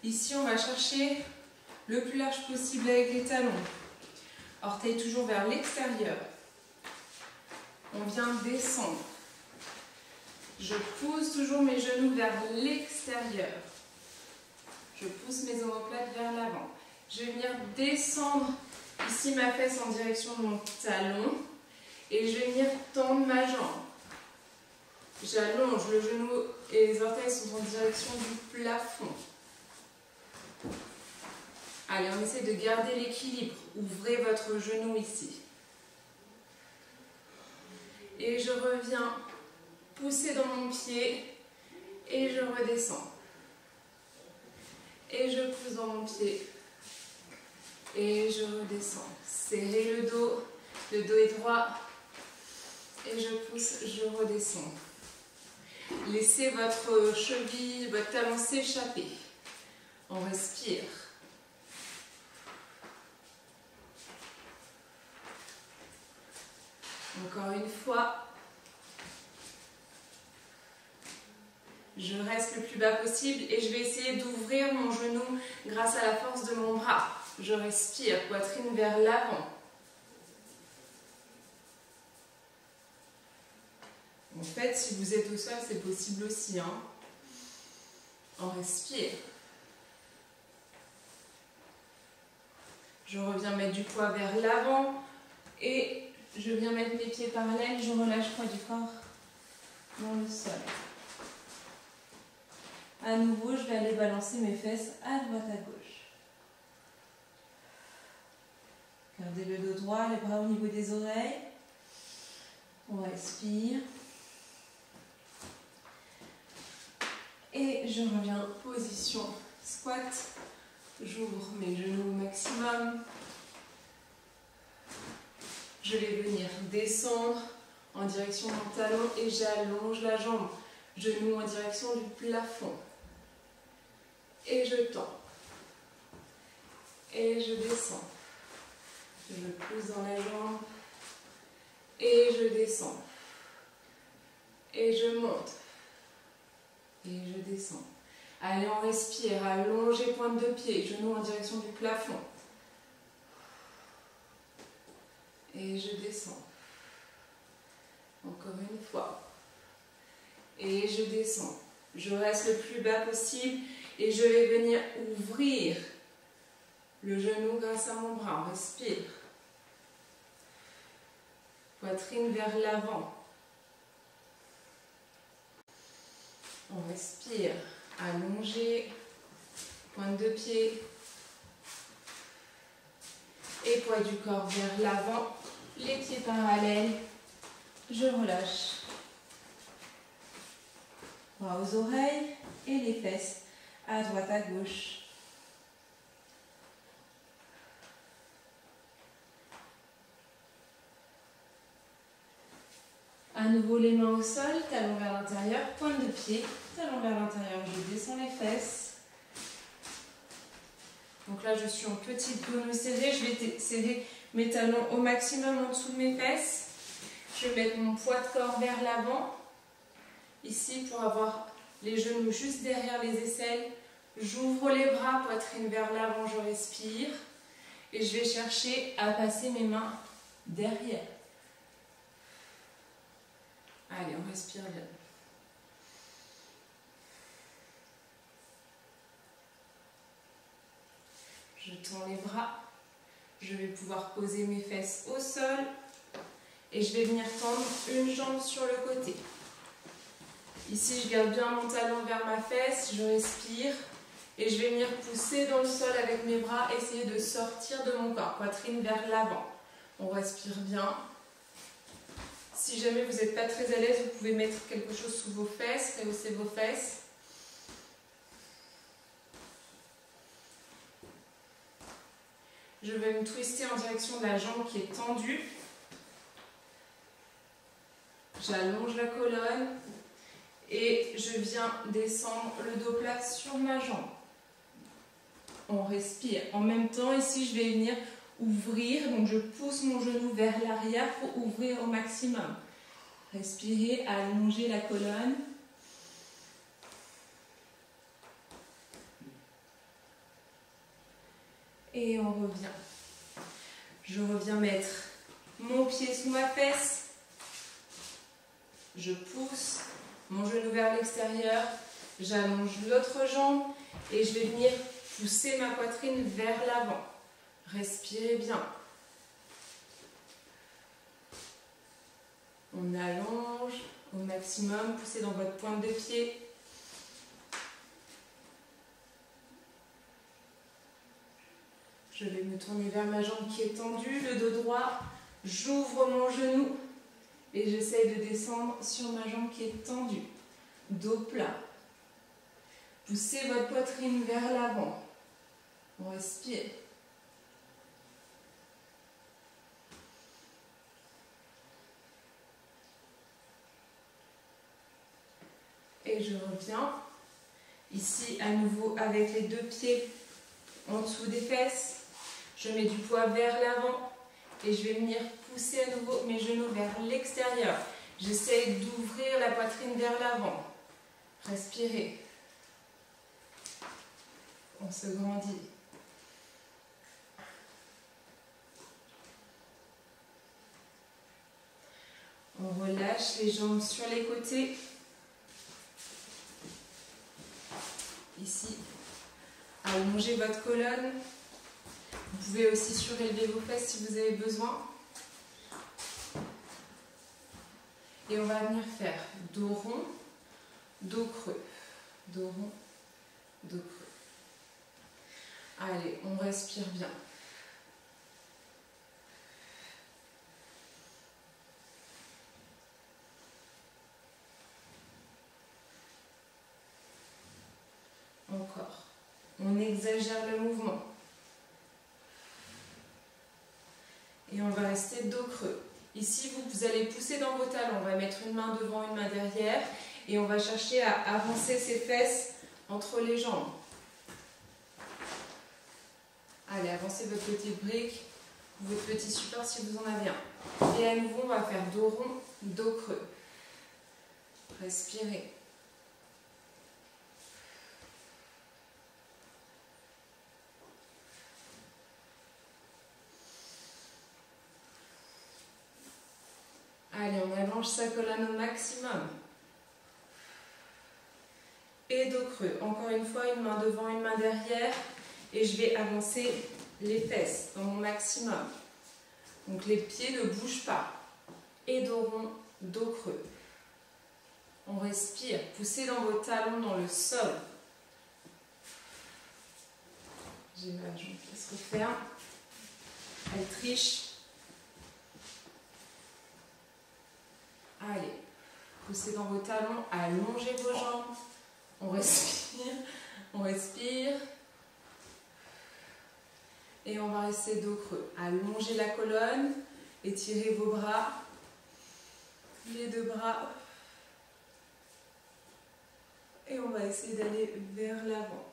Ici, on va chercher le plus large possible avec les talons. Orteils toujours vers l'extérieur. On vient descendre. Je pousse toujours mes genoux vers l'extérieur. Je pousse mes omoplates vers l'avant. Je vais venir descendre ici ma fesse en direction de mon talon. Et je vais venir tendre ma jambe. J'allonge le genou et les orteils sont en direction du plafond. Allez, on essaie de garder l'équilibre. Ouvrez votre genou ici. Et je reviens pousser dans mon pied et je redescends. Et je pousse dans mon pied et je redescends. Serrez le dos est droit et je pousse, je redescends. Laissez votre cheville, votre talon s'échapper. On respire. Encore une fois. Je reste le plus bas possible et je vais essayer d'ouvrir mon genou grâce à la force de mon bras. Je respire, poitrine vers l'avant. En fait, si vous êtes au sol, c'est possible aussi. On respire. Je reviens mettre du poids vers l'avant et je viens mettre mes pieds parallèles. Je relâche le poids du corps dans le sol. À nouveau, je vais aller balancer mes fesses à droite à gauche. Gardez le dos droit, les bras au niveau des oreilles. On respire. Et je reviens position squat. J'ouvre mes genoux au maximum. Je vais venir descendre en direction de mon talon et j'allonge la jambe. Genoux en direction du plafond. Et je tends. Et je descends. Je pousse dans la jambe. Et je descends. Et je monte. Et je descends. Allez, on respire. Allongez pointe de pied. Genoux en direction du plafond. Et je descends. Encore une fois. Et je descends. Je reste le plus bas possible. Et je vais venir ouvrir le genou grâce à mon bras. On respire. Poitrine vers l'avant. On respire. Allongé. Pointe de pied. Et poids du corps vers l'avant. Les pieds parallèles. Je relâche. Bras aux oreilles et les fesses à droite à gauche. À nouveau les mains au sol, talons vers l'intérieur, pointe de pied, talons vers l'intérieur, je descends les fesses. Donc là je suis en petite genou serrée, je vais serrer mes talons au maximum en dessous de mes fesses. Je vais mettre mon poids de corps vers l'avant, ici pour avoir les genoux juste derrière les aisselles. J'ouvre les bras, poitrine vers l'avant, je respire. Et je vais chercher à passer mes mains derrière. Allez, on respire bien. Je tends les bras. Je vais pouvoir poser mes fesses au sol. Et je vais venir tendre une jambe sur le côté. Ici, je garde bien mon talon vers ma fesse. Je respire. Et je vais venir pousser dans le sol avec mes bras. Essayer de sortir de mon corps. Poitrine vers l'avant. On respire bien. Si jamais vous n'êtes pas très à l'aise, vous pouvez mettre quelque chose sous vos fesses, rehausser vos fesses. Je vais me twister en direction de la jambe qui est tendue. J'allonge la colonne et je viens descendre le dos plat sur ma jambe. On respire. En même temps, ici, je vais venir ouvrir, donc je pousse mon genou vers l'arrière pour ouvrir au maximum. Respirez, allongez la colonne. Et on revient. Je reviens mettre mon pied sous ma fesse. Je pousse mon genou vers l'extérieur. J'allonge l'autre jambe et je vais venir pousser ma poitrine vers l'avant. Respirez bien. On allonge au maximum, poussez dans votre pointe de pied. Je vais me tourner vers ma jambe qui est tendue, le dos droit. J'ouvre mon genou et j'essaye de descendre sur ma jambe qui est tendue. Dos plat. Poussez votre poitrine vers l'avant. On respire. Et je reviens. Ici, à nouveau, avec les deux pieds en dessous des fesses. Je mets du poids vers l'avant et je vais venir pousser à nouveau mes genoux vers l'extérieur. J'essaie d'ouvrir la poitrine vers l'avant. Respirez. On se grandit. On relâche les jambes sur les côtés. Ici, allongez votre colonne. Vous pouvez aussi surélever vos fesses si vous avez besoin. Et on va venir faire dos rond, dos creux. Dos rond, dos creux. Allez, on respire bien. Encore. On exagère le mouvement. Et on va rester dos creux. Ici, vous allez pousser dans vos talons. On va mettre une main devant, une main derrière. Et on va chercher à avancer ses fesses entre les jambes. Allez, avancez votre petite brique, votre petit support si vous en avez un. Et à nouveau, on va faire dos rond, dos creux. Respirez. Allez, on allonge sa colonne au maximum. Et dos creux. Encore une fois, une main devant, une main derrière. Et je vais avancer les fesses dans mon maximum. Donc les pieds ne bougent pas. Et dos rond, dos creux. On respire. Poussez dans vos talons dans le sol. J'ai ma jambe qui se referme. Elle triche. Allez, poussez dans vos talons, allongez vos jambes. On respire, on respire. Et on va rester dos creux. Allongez la colonne, étirez vos bras, les deux bras. Et on va essayer d'aller vers l'avant.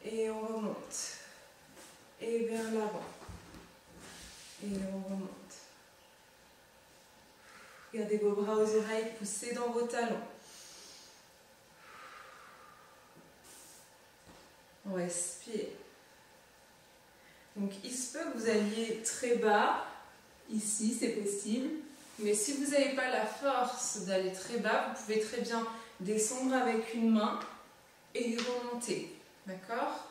Et on remonte. Et vers l'avant. Et on remonte. Gardez vos bras aux oreilles, poussez dans vos talons. On respire. Donc il se peut que vous alliez très bas, ici c'est possible, mais si vous n'avez pas la force d'aller très bas, vous pouvez très bien descendre avec une main et remonter. D'accord?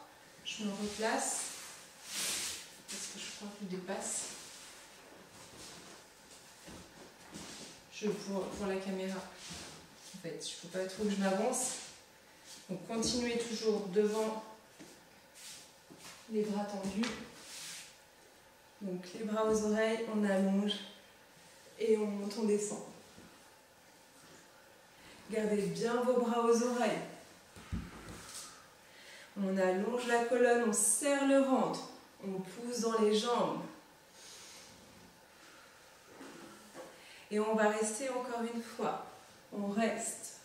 Je me replace, parce que je crois que je dépasse. Pour la caméra, en fait, je ne peux pas trop que je m'avance. Donc continuez toujours devant, les bras tendus. Donc les bras aux oreilles, on allonge et on monte, on descend. Gardez bien vos bras aux oreilles. On allonge la colonne, on serre le ventre, on pousse dans les jambes. Et on va rester encore une fois. On reste.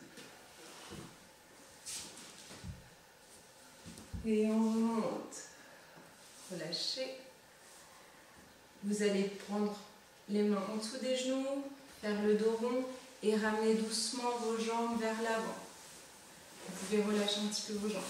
Et on monte. Relâchez. Vous allez prendre les mains en dessous des genoux, faire le dos rond et ramener doucement vos jambes vers l'avant. Vous pouvez relâcher un petit peu vos jambes.